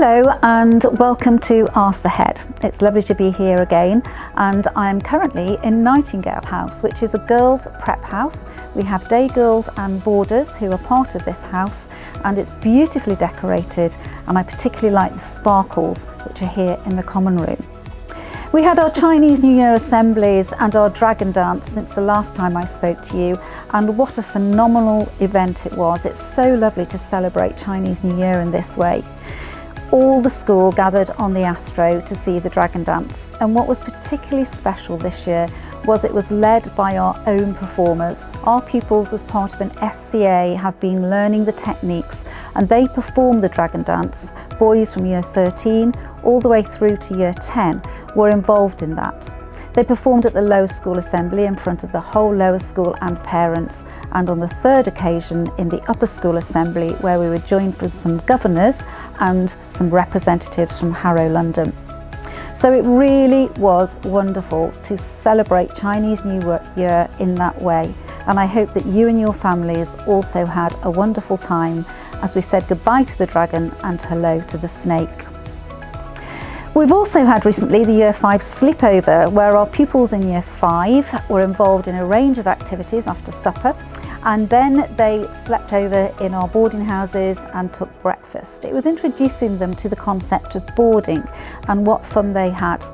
Hello and welcome to Ask the Head. It's lovely to be here again, and I'm currently in Nightingale House, which is a girls' prep house. We have day girls and boarders who are part of this house, and it's beautifully decorated, and I particularly like the sparkles which are here in the common room. We had our Chinese New Year assemblies and our dragon dance since the last time I spoke to you, and what a phenomenal event it was. It's so lovely to celebrate Chinese New Year in this way. All the school gathered on the Astro to see the dragon dance, and what was particularly special this year was it was led by our own performers. Our pupils, as part of an SCA, have been learning the techniques, and they performed the dragon dance. Boys from year 13 all the way through to year 10 were involved in that. They performed at the lower school assembly in front of the whole lower school and parents, and on the third occasion in the upper school assembly, where we were joined from some governors and some representatives from Harrow, London. So it really was wonderful to celebrate Chinese New Year in that way, and I hope that you and your families also had a wonderful time as we said goodbye to the dragon and hello to the snake. We've also had recently the Year 5 sleepover, where our pupils in Year 5 were involved in a range of activities after supper, and then they slept over in our boarding houses and took breakfast. It was introducing them to the concept of boarding and what fun they had.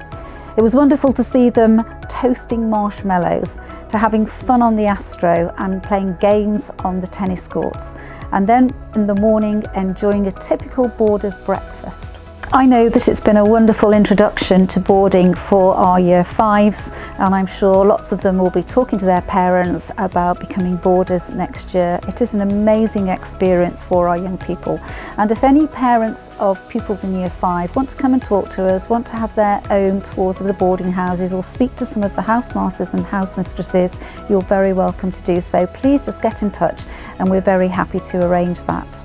It was wonderful to see them toasting marshmallows, to having fun on the Astro and playing games on the tennis courts, and then in the morning enjoying a typical boarder's breakfast. I know that it's been a wonderful introduction to boarding for our Year 5s, and I'm sure lots of them will be talking to their parents about becoming boarders next year. It is an amazing experience for our young people, and if any parents of pupils in Year 5 want to come and talk to us, want to have their own tours of the boarding houses or speak to some of the housemasters and housemistresses, you're very welcome to do so. Please just get in touch and we're very happy to arrange that.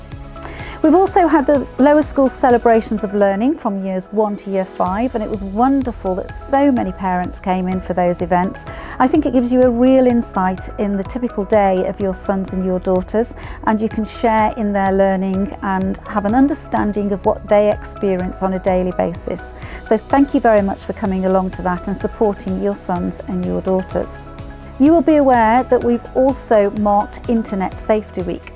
We've also had the lower school celebrations of learning from Years 1 to Year 5, and it was wonderful that so many parents came in for those events. I think it gives you a real insight in the typical day of your sons and your daughters, and you can share in their learning and have an understanding of what they experience on a daily basis. So thank you very much for coming along to that and supporting your sons and your daughters. You will be aware that we've also marked Internet Safety Week.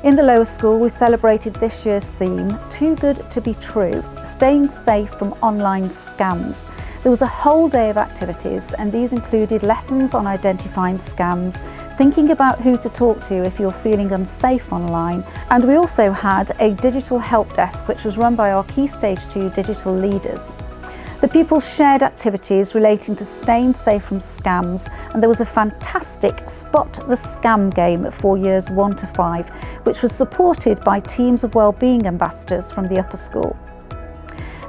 In the lower school, we celebrated this year's theme, Too Good to Be True, staying safe from online scams. There was a whole day of activities, and these included lessons on identifying scams, thinking about who to talk to if you're feeling unsafe online, and we also had a digital help desk which was run by our Key Stage 2 digital leaders. The pupils shared activities relating to staying safe from scams, and there was a fantastic Spot the Scam game for Years 1 to 5, which was supported by teams of wellbeing ambassadors from the upper school.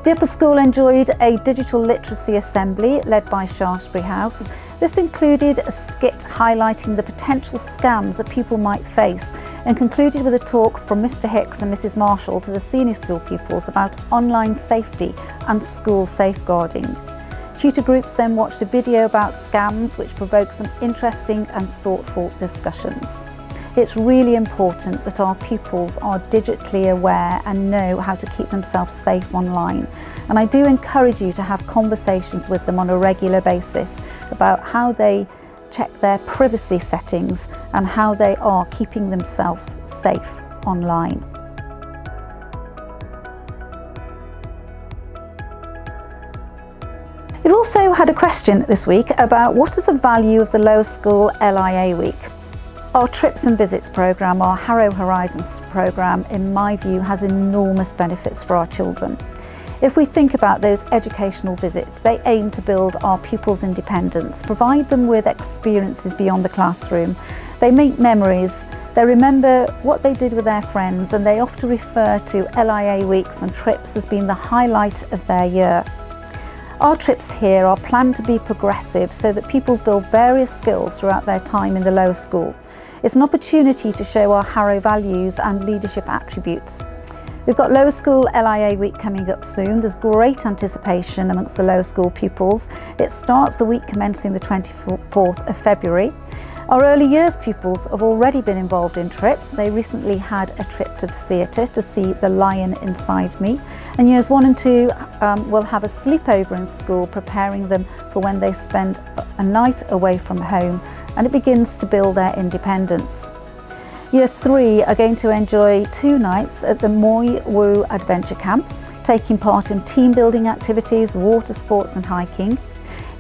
The upper school enjoyed a digital literacy assembly led by Shaftesbury House. This included a skit highlighting the potential scams that people might face, and concluded with a talk from Mr Hicks and Mrs Marshall to the senior school pupils about online safety and school safeguarding. Tutor groups then watched a video about scams, which provoked some interesting and thoughtful discussions. It's really important that our pupils are digitally aware and know how to keep themselves safe online. And I do encourage you to have conversations with them on a regular basis about how they check their privacy settings and how they are keeping themselves safe online. We've also had a question this week about what is the value of the lower school LIA week. Our trips and visits programme, our Harrow Horizons programme, in my view, has enormous benefits for our children. If we think about those educational visits, they aim to build our pupils' independence, provide them with experiences beyond the classroom. They make memories, they remember what they did with their friends, and they often refer to LIA weeks and trips as being the highlight of their year. Our trips here are planned to be progressive so that pupils build various skills throughout their time in the lower school. It's an opportunity to show our Harrow values and leadership attributes. We've got lower school LIA week coming up soon. There's great anticipation amongst the lower school pupils. It starts the week commencing the 24th of February. Our early years pupils have already been involved in trips. They recently had a trip to the theatre to see The Lion Inside Me, and years 1 and 2 will have a sleepover in school, preparing them for when they spend a night away from home, and it begins to build their independence. Year 3 are going to enjoy 2 nights at the Moi Wu Adventure Camp, taking part in team building activities, water sports and hiking.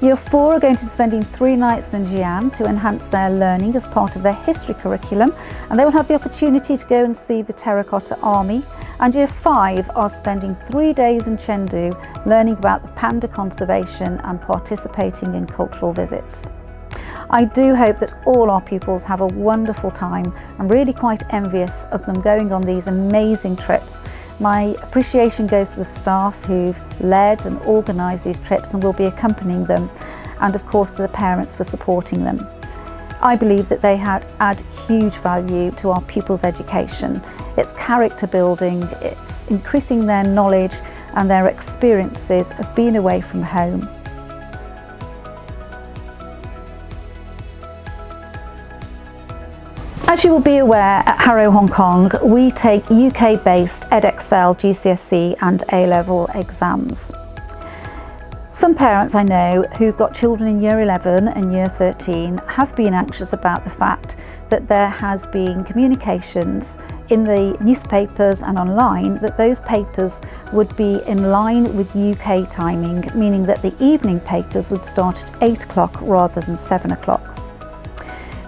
Year 4 are going to be spending 3 nights in Xi'an to enhance their learning as part of their history curriculum, and they will have the opportunity to go and see the Terracotta Army. And Year 5 are spending 3 days in Chengdu learning about the panda conservation and participating in cultural visits. I do hope that all our pupils have a wonderful time. I'm really quite envious of them going on these amazing trips. My appreciation goes to the staff who've led and organised these trips and will be accompanying them, and of course to the parents for supporting them. I believe that they add huge value to our pupils' education. It's character building, it's increasing their knowledge and their experiences of being away from home. As you will be aware, at Harrow Hong Kong, we take UK-based Edexcel, GCSE and A-level exams. Some parents I know who've got children in Year 11 and Year 13 have been anxious about the fact that there has been communications in the newspapers and online that those papers would be in line with UK timing, meaning that the evening papers would start at 8 o'clock rather than 7 o'clock.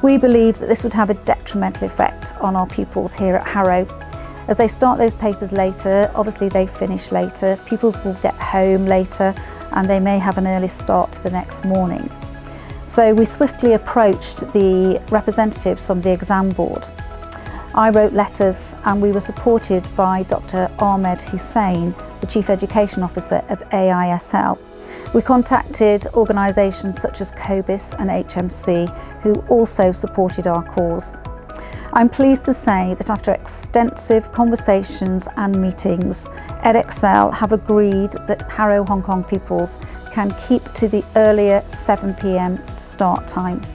We believe that this would have a detrimental effect on our pupils here at Harrow. As they start those papers later, obviously they finish later, pupils will get home later and they may have an early start the next morning. So we swiftly approached the representatives from the exam board. I wrote letters and we were supported by Dr. Ahmed Hussain, the Chief Education Officer of AISL. We contacted organisations such as COBIS and HMC, who also supported our cause. I'm pleased to say that after extensive conversations and meetings, Edexcel have agreed that Harrow Hong Kong pupils can keep to the earlier 7 p.m. start time.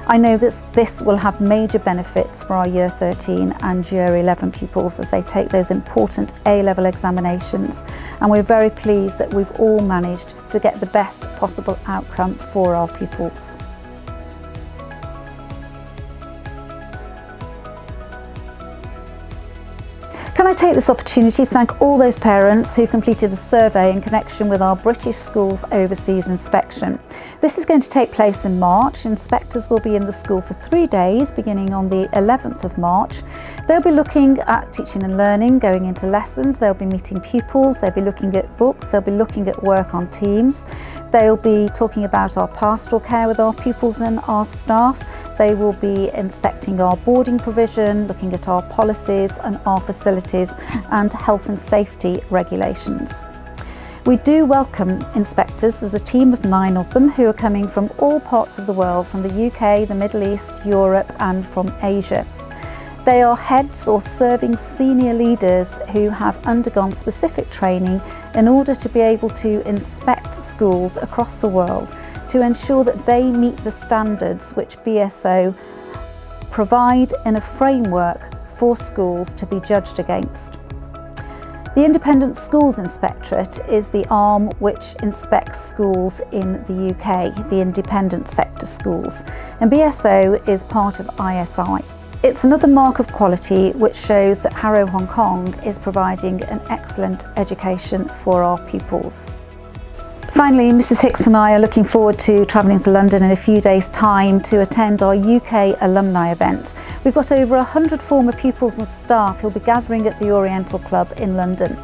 I know that this will have major benefits for our Year 13 and Year 11 pupils as they take those important A-level examinations, and we're very pleased that we've all managed to get the best possible outcome for our pupils. Can I take this opportunity to thank all those parents who completed the survey in connection with our British Schools Overseas Inspection. This is going to take place in March. Inspectors will be in the school for 3 days, beginning on the 11th of March. They'll be looking at teaching and learning, going into lessons, they'll be meeting pupils, they'll be looking at books, they'll be looking at work on teams. They'll be talking about our pastoral care with our pupils and our staff. They will be inspecting our boarding provision, looking at our policies and our facilities and health and safety regulations. We do welcome inspectors. There's a team of 9 of them who are coming from all parts of the world, from the UK, the Middle East, Europe and from Asia. They are heads or serving senior leaders who have undergone specific training in order to be able to inspect schools across the world to ensure that they meet the standards which BSO provide in a framework for schools to be judged against. The Independent Schools Inspectorate is the arm which inspects schools in the UK, the independent sector schools, and BSO is part of ISI. It's another mark of quality which shows that Harrow Hong Kong is providing an excellent education for our pupils. Finally, Mrs Hicks and I are looking forward to travelling to London in a few days' time to attend our UK alumni event. We've got over 100 former pupils and staff who'll be gathering at the Oriental Club in London.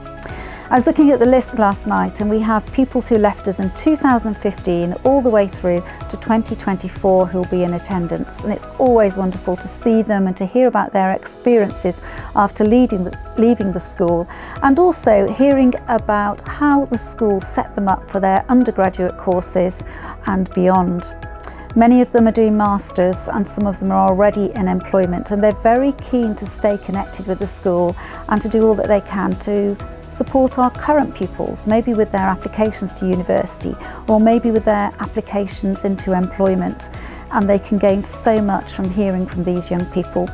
I was looking at the list last night and we have pupils who left us in 2015 all the way through to 2024 who'll be in attendance, and it's always wonderful to see them and to hear about their experiences after leaving the school, and also hearing about how the school set them up for their undergraduate courses and beyond. Many of them are doing masters and some of them are already in employment, and they're very keen to stay connected with the school and to do all that they can to support our current pupils, maybe with their applications to university or maybe with their applications into employment. and they can gain so much from hearing from these young people.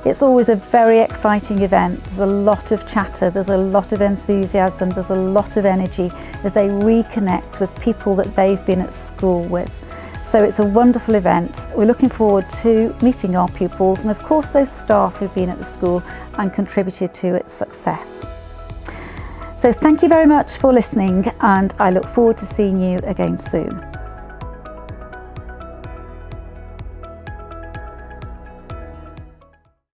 It's always a very exciting event. There's a lot of chatter, there's a lot of enthusiasm, there's a lot of energy as they reconnect with people that they've been at school with. So it's a wonderful event. We're looking forward to meeting our pupils and of course those staff who've been at the school and contributed to its success. So thank you very much for listening, and I look forward to seeing you again soon.